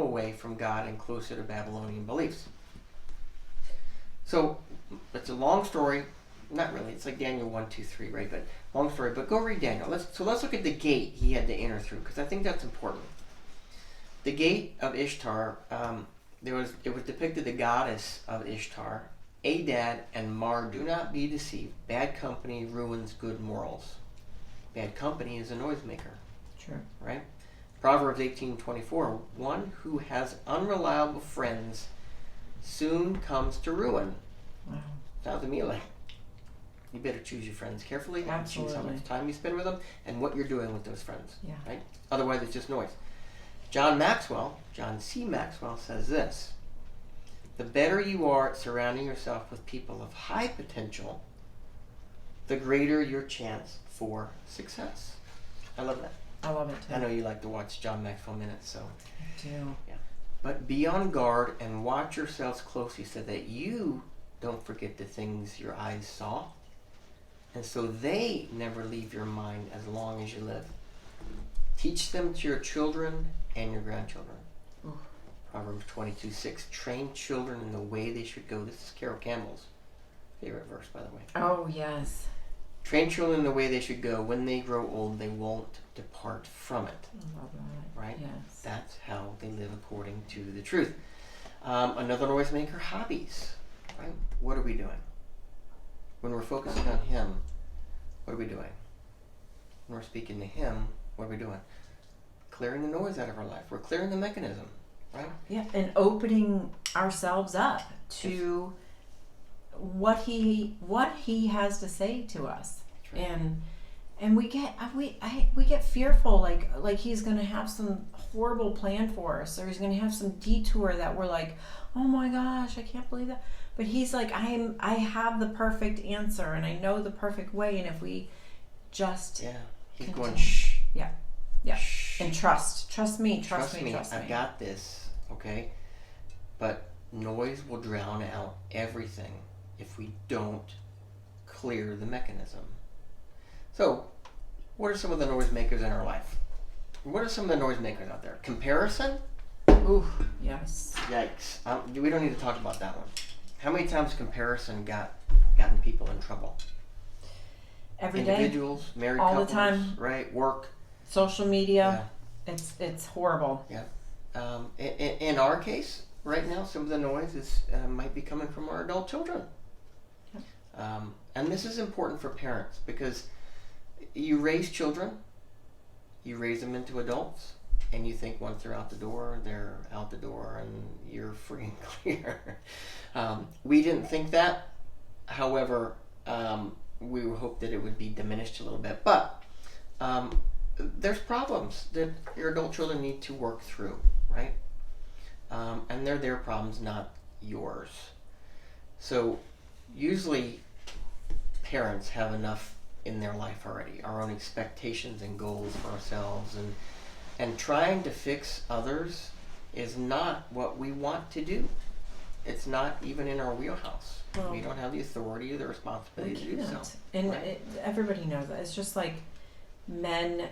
away from God and closer to Babylonian beliefs. So it's a long story. Not really. It's like Daniel 1, 2, 3, right? But long story. But go read Daniel. Let's look at the gate he had to enter through, because I think that's important. The gate of Ishtar. It was depicted the goddess of Ishtar, Adad and Mar. Do not be deceived. Bad company ruins good morals. Bad company is a noisemaker. Sure. Right? Proverbs 18:24. One who has unreliable friends soon comes to ruin. Wow. Sounds to me like you better choose your friends carefully. Absolutely. Choose how much time you spend with them and what you're doing with those friends. Yeah. Right? Otherwise, it's just noise. John C. Maxwell says this: the better you are at surrounding yourself with people of high potential, the greater your chance for success. I love that. I love it too. I know you like to watch John Maxwell Minutes, so. I do. Yeah. But be on guard and watch yourselves closely so that you don't forget the things your eyes saw, and so they never leave your mind as long as you live. Teach them to your children and your grandchildren. Ooh. Proverbs 22:6. Train children in the way they should go. This is Carol Campbell's favorite verse, by the way. Oh, yes. Train children in the way they should go. When they grow old, they won't depart from it. I love that. Right? Yes. That's how they live according to the truth. Another noisemaker, hobbies. Right? What are we doing? When we're focusing on Him, what are we doing? When we're speaking to Him, what are we doing? Clearing the noise out of our life. We're clearing the mechanism, right? Yeah, and opening ourselves up to what he has to say to us. Right. And we get fearful, like he's going to have some horrible plan for us, or he's going to have some detour that we're like, oh my gosh, I can't believe that. But he's like, I have the perfect answer, and I know the perfect way, and if we just he's continue. going shh. Yeah. Shh. And trust me. I've got this, okay? But noise will drown out everything if we don't clear the mechanism. So, what are some of the noisemakers in our life? What are some of the noisemakers out there? Comparison? Ooh, yes. Yikes. We don't need to talk about that one. How many times comparison gotten people in trouble? Every day. Individuals, married all couples, the time. Right? Work. Social media. Yeah. It's horrible. Yeah. In our case, right now, some of the noise might be coming from our adult children. Yeah. And this is important for parents, because you raise children, you raise them into adults, and you think once they're out the door, they're out the door and you're free and clear. We didn't think that. However, we hope that it would be diminished a little bit. But there's problems that your adult children need to work through, right? And they're their problems, not yours. So usually parents have enough in their life already, our own expectations and goals for ourselves, and trying to fix others is not what we want to do. It's not even in our wheelhouse. Well, we don't have the authority or the responsibility to do so. And right? Everybody knows that. It's just like men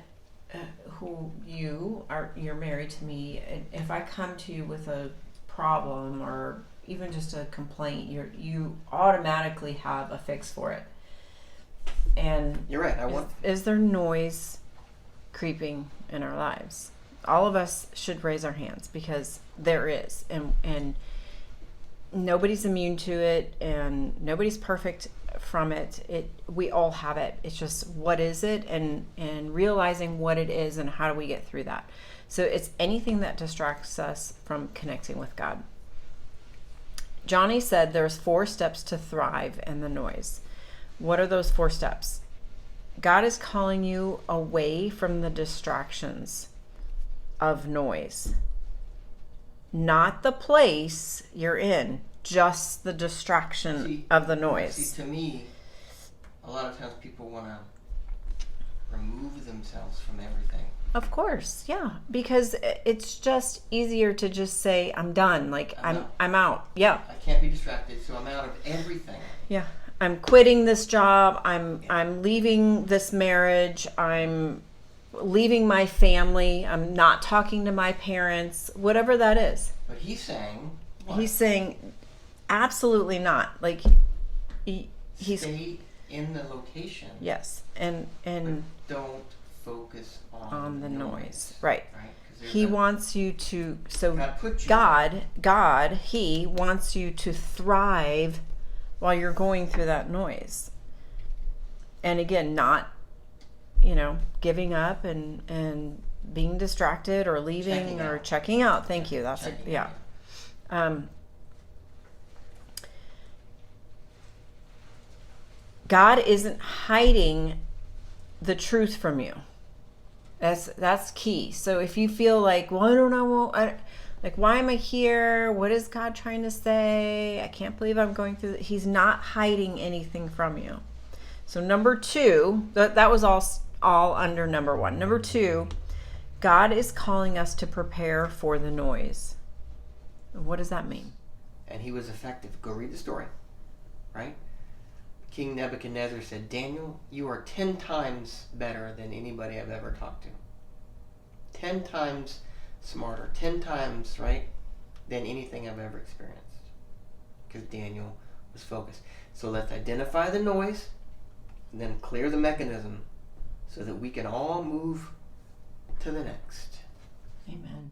who you're married to me, and if I come to you with a problem or even just a complaint, you automatically have a fix for it. And you're right. Is there noise creeping in our lives? All of us should raise our hands, because there is, and nobody's immune to it, and nobody's perfect from it. We all have it. It's just, what is it, and realizing what it is, and how do we get through that. So it's anything that distracts us from connecting with God. Johnny said there's 4 steps to thrive in the noise. What are those 4 steps? God is calling you away from the distractions of noise. Not the place you're in, just the distraction of the noise. See, to me, a lot of times people want to remove themselves from everything. Of course, yeah, because it's just easier to just say, I'm done, like I'm out. Yeah. I can't be distracted, so I'm out of everything. Yeah. I'm quitting this job. I'm leaving this marriage. I'm leaving my family. I'm not talking to my parents, whatever that is. But he's saying what? He's saying absolutely not. Like he's stay in the location. Yes. And but don't focus on the noise. noise. Right. Right? He wants you to God, he wants you to thrive while you're going through that noise. And again, not, giving up and being distracted or leaving or checking out. Thank you. That's God isn't hiding the truth from you. That's key. So if you feel like, well, I don't know, like, why am I here? What is God trying to say? I can't believe I'm going through. He's not hiding anything from you. So number 2, that was all under number 1. Number 2, God is calling us to prepare for the noise. What does that mean? And he was effective. Go read the story, right? King Nebuchadnezzar said, Daniel, you are 10 times better than anybody I've ever talked to. 10 times smarter, 10 times, right, than anything I've ever experienced. Because Daniel was focused. So let's identify the noise and then clear the mechanism so that we can all move to the next. Amen.